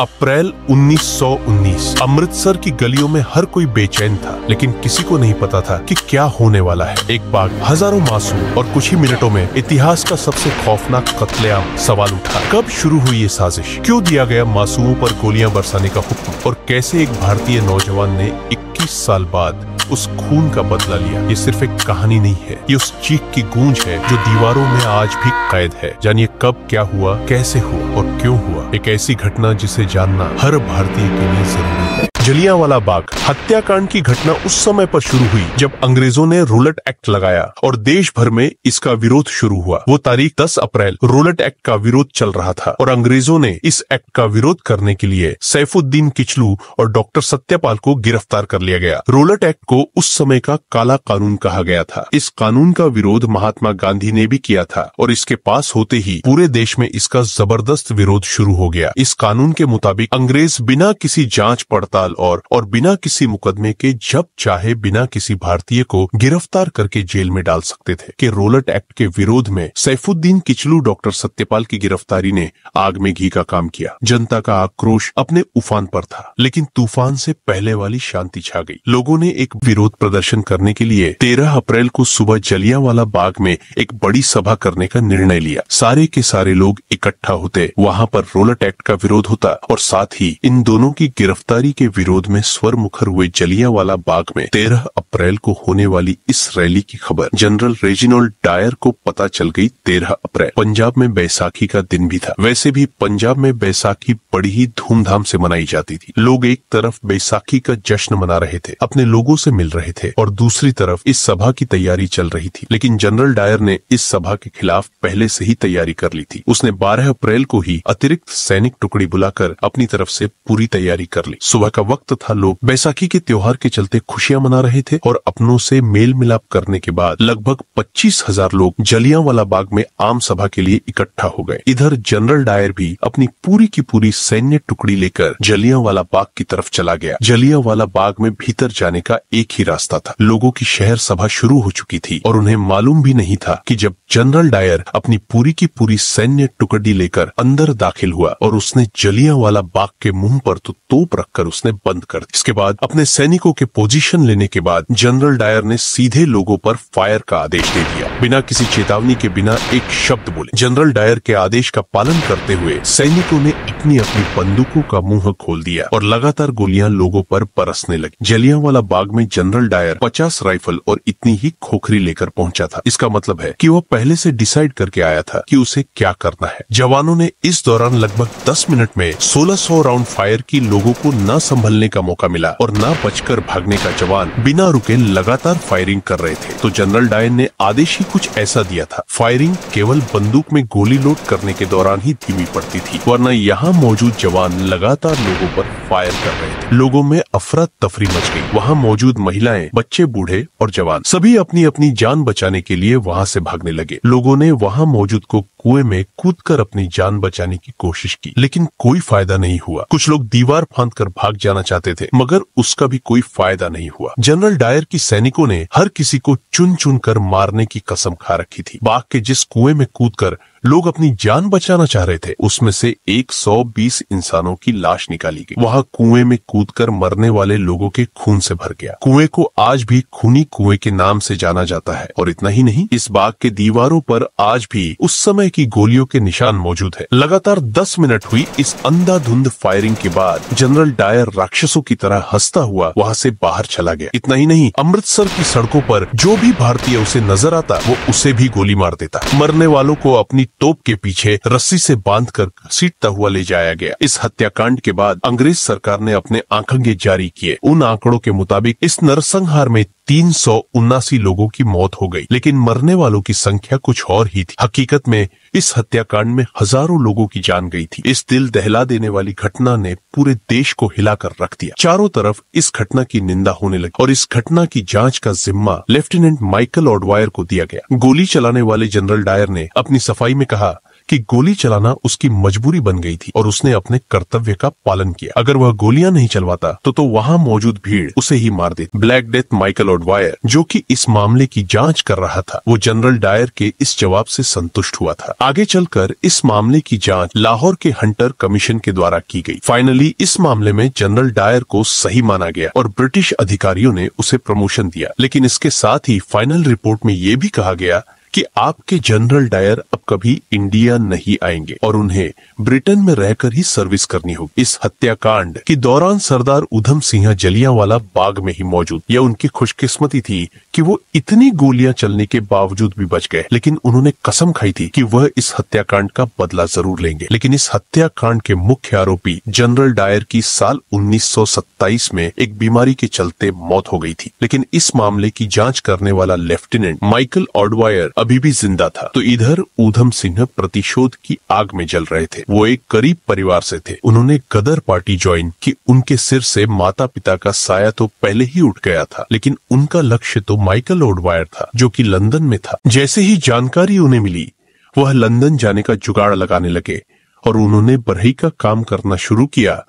अप्रैल 1919 अमृतसर की गलियों में हर कोई बेचैन था, लेकिन किसी को नहीं पता था कि क्या होने वाला है। एक बाग, हजारों मासूम, और कुछ ही मिनटों में इतिहास का सबसे खौफनाक कत्लेआम। सवाल उठा, कब शुरू हुई ये साजिश? क्यों दिया गया मासूमों पर गोलियां बरसाने का हुक्म? और कैसे एक भारतीय नौजवान ने 21 साल बाद उस खून का बदला लिया? ये सिर्फ एक कहानी नहीं है, ये उस चीख की गूंज है जो दीवारों में आज भी कैद है। जानिए कब क्या हुआ, कैसे हुआ और क्यों हुआ। एक ऐसी घटना जिसे जानना हर भारतीय के लिए जरूरी है। जलियांवाला बाग हत्याकांड की घटना उस समय पर शुरू हुई जब अंग्रेजों ने रूलेट एक्ट लगाया और देश भर में इसका विरोध शुरू हुआ। वो तारीख 10 अप्रैल रूलेट एक्ट का विरोध चल रहा था और अंग्रेजों ने इस एक्ट का विरोध करने के लिए सैफुद्दीन किचलू और डॉक्टर सत्यपाल को गिरफ्तार कर लिया गया। रूलेट एक्ट को उस समय का काला कानून कहा गया था। इस कानून का विरोध महात्मा गांधी ने भी किया था और इसके पास होते ही पूरे देश में इसका जबरदस्त विरोध शुरू हो गया। इस कानून के मुताबिक अंग्रेज बिना किसी जांच पड़ताल और बिना किसी मुकदमे के जब चाहे बिना किसी भारतीय को गिरफ्तार करके जेल में डाल सकते थे। कि रूलेट एक्ट के विरोध में सैफुद्दीन किचलू डॉक्टर सत्यपाल की गिरफ्तारी ने आग में घी का काम किया। जनता का आक्रोश अपने उफान पर था, लेकिन तूफान से पहले वाली शांति छा गई। लोगों ने एक विरोध प्रदर्शन करने के लिए 13 अप्रैल को सुबह जलियांवाला बाग में एक बड़ी सभा करने का निर्णय लिया। सारे के सारे लोग इकट्ठा होते, वहाँ पर रूलेट एक्ट का विरोध होता और साथ ही इन दोनों की गिरफ्तारी के विरोध में स्वर मुखर हुए जलियांवाला बाग में 13 अप्रैल को होने वाली इस रैली की खबर जनरल रेजिनोल्ड डायर को पता चल गई। 13 अप्रैल पंजाब में बैसाखी का दिन भी था। वैसे भी पंजाब में बैसाखी बड़ी ही धूमधाम से मनाई जाती थी। लोग एक तरफ बैसाखी का जश्न मना रहे थे, अपने लोगों से मिल रहे थे, और दूसरी तरफ इस सभा की तैयारी चल रही थी। लेकिन जनरल डायर ने इस सभा के खिलाफ पहले से ही तैयारी कर ली थी। उसने 12 अप्रैल को ही अतिरिक्त सैनिक टुकड़ी बुलाकर अपनी तरफ से पूरी तैयारी कर ली। सुबह का वक्त था। लोग बैसाखी के त्योहार के चलते खुशियां मना रहे थे और अपनों से मेल मिलाप करने के बाद लगभग 25,000 लोग जलियांवाला बाग में आम सभा के लिए इकट्ठा हो गए। इधर जनरल डायर भी अपनी पूरी की पूरी सैन्य टुकड़ी लेकर जलियांवाला बाग की तरफ चला गया। जलियांवाला बाग में भीतर जाने का एक ही रास्ता था। लोगों की शहर सभा शुरू हो चुकी थी और उन्हें मालूम भी नहीं था कि जब जनरल डायर अपनी पूरी की पूरी सैन्य टुकड़ी लेकर अंदर दाखिल हुआ और उसने जलियांवाला बाग के मुंह पर तो तोप रखकर उसने बंद कर दी। इसके बाद अपने सैनिकों के पोजीशन लेने के बाद जनरल डायर ने सीधे लोगों पर फायर का आदेश दे दिया। बिना किसी चेतावनी के, बिना एक शब्द बोले, जनरल डायर के आदेश का पालन करते हुए सैनिकों ने अपनी अपनी बंदूकों का मुंह खोल दिया और लगातार गोलियां लोगों पर बरसने लगी। जलियांवाला बाग में जनरल डायर 50 राइफल और इतनी ही खोखरी लेकर पहुंचा था। इसका मतलब है कि वो पहले से डिसाइड करके आया था कि उसे क्या करना है। जवानों ने इस दौरान लगभग 10 मिनट में 1600 राउंड फायर की। लोगों को न संभलने का मौका मिला और ना बचकर भागने का। जवान बिना रुके लगातार फायरिंग कर रहे थे। तो जनरल डायर ने आदेश ही कुछ ऐसा दिया था, फायरिंग केवल बंदूक में गोली लोड करने के दौरान ही धीमी पड़ती थी, वरना यहाँ मौजूद जवान लगातार लोगों पर फायर कर रहे थे। लोगों में अफरा तफरी मच गई। वहाँ मौजूद महिलाएं, बच्चे, बूढ़े और जवान सभी अपनी अपनी जान बचाने के लिए वहाँ से भागने लगे। लोगों ने वहाँ मौजूद को कुएं में कूदकर अपनी जान बचाने की कोशिश की, लेकिन कोई फायदा नहीं हुआ। कुछ लोग दीवार फांदकर भाग जाना चाहते थे, मगर उसका भी कोई फायदा नहीं हुआ। जनरल डायर की सैनिकों ने हर किसी को चुन चुन कर मारने की कसम खा रखी थी। बाग के जिस कुएं में कूदकर लोग अपनी जान बचाना चाह रहे थे, उसमें से 120 इंसानों की लाश निकाली गई। वहाँ कुएं में कूदकर मरने वाले लोगों के खून से भर गया। कुएं को आज भी खूनी कुएं के नाम से जाना जाता है। और इतना ही नहीं, इस बाग के दीवारों पर आज भी उस समय की गोलियों के निशान मौजूद है। लगातार 10 मिनट हुई इस अंधाधुंध फायरिंग के बाद जनरल डायर राक्षसों की तरह हंसता हुआ वहाँ से बाहर चला गया। इतना ही नहीं, अमृतसर की सड़कों पर जो भी भारतीय उसे नजर आता वो उसे भी गोली मार देता। मरने वालों को अपनी तोप के पीछे रस्सी से बांधकर घसीटता हुआ ले जाया गया। इस हत्याकांड के बाद अंग्रेज सरकार ने अपने आंकड़े जारी किए। उन आंकड़ों के मुताबिक इस नरसंहार में 379 लोगों की मौत हो गई, लेकिन मरने वालों की संख्या कुछ और ही थी। हकीकत में इस हत्याकांड में हजारों लोगों की जान गई थी। इस दिल दहला देने वाली घटना ने पूरे देश को हिलाकर रख दिया। चारों तरफ इस घटना की निंदा होने लगी और इस घटना की जांच का जिम्मा लेफ्टिनेंट माइकल ऑडवायर को दिया गया। गोली चलाने वाले जनरल डायर ने अपनी सफाई में कहा कि गोली चलाना उसकी मजबूरी बन गई थी और उसने अपने कर्तव्य का पालन किया। अगर वह गोलियां नहीं चलवाता तो वहां मौजूद भीड़ उसे ही मार देती। ब्लैक डेथ माइकल ऑडवायर, जो कि इस मामले की जांच कर रहा था, वो जनरल डायर के इस जवाब से संतुष्ट हुआ था। आगे चलकर इस मामले की जांच लाहौर के हंटर कमीशन के द्वारा की गई। फाइनली इस मामले में जनरल डायर को सही माना गया और ब्रिटिश अधिकारियों ने उसे प्रमोशन दिया। लेकिन इसके साथ ही फाइनल रिपोर्ट में ये भी कहा गया कि आपके जनरल डायर अब कभी इंडिया नहीं आएंगे और उन्हें ब्रिटेन में रहकर ही सर्विस करनी होगी। इस हत्याकांड के दौरान सरदार उधम सिंह जलियांवाला बाग में ही मौजूद। यह उनकी खुशकिस्मती थी कि वो इतनी गोलियां चलने के बावजूद भी बच गए, लेकिन उन्होंने कसम खाई थी कि वह इस हत्याकांड का बदला जरूर लेंगे। लेकिन इस हत्याकांड के मुख्य आरोपी जनरल डायर की साल 1927 में एक बीमारी के चलते मौत हो गई थी। लेकिन इस मामले की जांच करने वाला लेफ्टिनेंट माइकल ऑडवायर अभी भी जिंदा था। तो इधर ऊधम सिंह प्रतिशोध की आग में जल रहे थे। वो एक गरीब परिवार से थे। उन्होंने गदर पार्टी ज्वाइन की। उनके सिर से माता पिता का साया तो पहले ही उठ गया था, लेकिन उनका लक्ष्य तो माइकल ऑडवायर था, जो कि लंदन में था। जैसे ही जानकारी उन्हें मिली, वह लंदन जाने का जुगाड़ लगाने लगे और उन्होंने बढ़ई का काम करना शुरू किया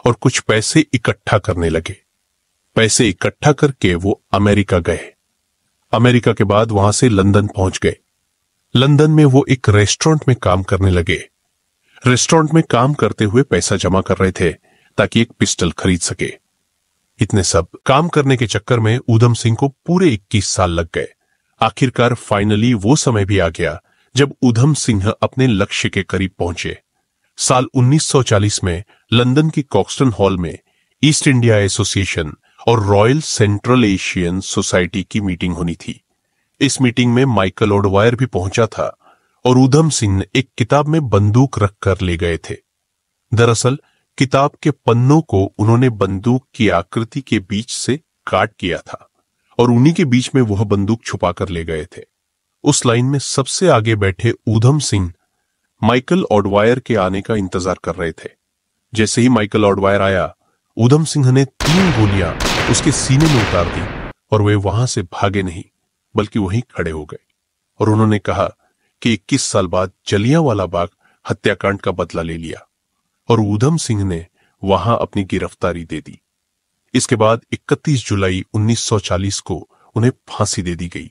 और कुछ पैसे इकट्ठा करने लगे। पैसे इकट्ठा करके वो अमेरिका गए। अमेरिका के बाद वहां से लंदन पहुंच गए। लंदन में वो एक रेस्टोरेंट में काम करने लगे। रेस्टोरेंट में काम करते हुए पैसा जमा कर रहे थे ताकि एक पिस्टल खरीद सके। इतने सब काम करने के चक्कर में ऊधम सिंह को पूरे 21 साल लग गए। आखिरकार फाइनली वो समय भी आ गया जब ऊधम सिंह अपने लक्ष्य के करीब पहुंचे। साल 1940 में लंदन की कॉक्सटन हॉल में ईस्ट इंडिया एसोसिएशन और रॉयल सेंट्रल एशियन सोसाइटी की मीटिंग होनी थी। इस मीटिंग में माइकल ऑडवायर भी पहुंचा था और ऊधम सिंह ने एक किताब में बंदूक रख कर ले गए थे। दरअसल किताब के पन्नों को उन्होंने बंदूक की आकृति के बीच से काट किया था और उन्हीं के बीच में वह बंदूक छुपा कर ले गए थे। उस लाइन में सबसे आगे बैठे ऊधम सिंह माइकल ऑडवायर के आने का इंतजार कर रहे थे। जैसे ही माइकल ऑडवायर आया, ऊधम सिंह ने 3 गोलियां उसके सीने में उतार दी और वे वहां से भागे नहीं, बल्कि वहीं खड़े हो गए और उन्होंने कहा कि 21 साल बाद जलियांवाला बाग हत्याकांड का बदला ले लिया और ऊधम सिंह ने वहां अपनी गिरफ्तारी दे दी। इसके बाद 31 जुलाई 1940 को उन्हें फांसी दे दी गई।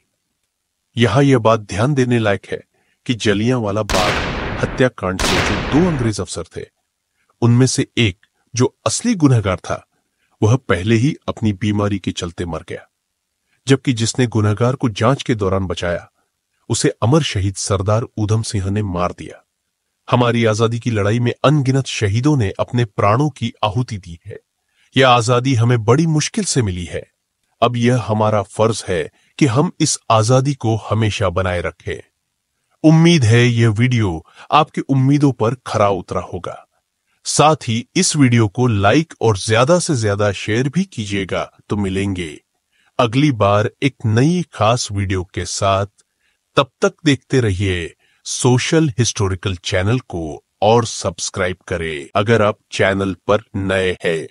यहां यह बात ध्यान देने लायक है कि जलियांवाला बाग हत्याकांड से जो 2 अंग्रेज अफसर थे, उनमें से एक जो असली गुनहगार था, वह पहले ही अपनी बीमारी के चलते मर गया, जबकि जिसने गुनहगार को जांच के दौरान बचाया, उसे अमर शहीद सरदार ऊधम सिंह ने मार दिया। हमारी आजादी की लड़ाई में अनगिनत शहीदों ने अपने प्राणों की आहुति दी है। यह आजादी हमें बड़ी मुश्किल से मिली है। अब यह हमारा फर्ज है कि हम इस आजादी को हमेशा बनाए रखें। उम्मीद है यह वीडियो आपकी उम्मीदों पर खरा उतरा होगा। साथ ही इस वीडियो को लाइक और ज्यादा से ज्यादा शेयर भी कीजिएगा। तो मिलेंगे अगली बार एक नई खास वीडियो के साथ। तब तक देखते रहिए सोशल हिस्टोरिकल चैनल को और सब्सक्राइब करें अगर आप चैनल पर नए हैं।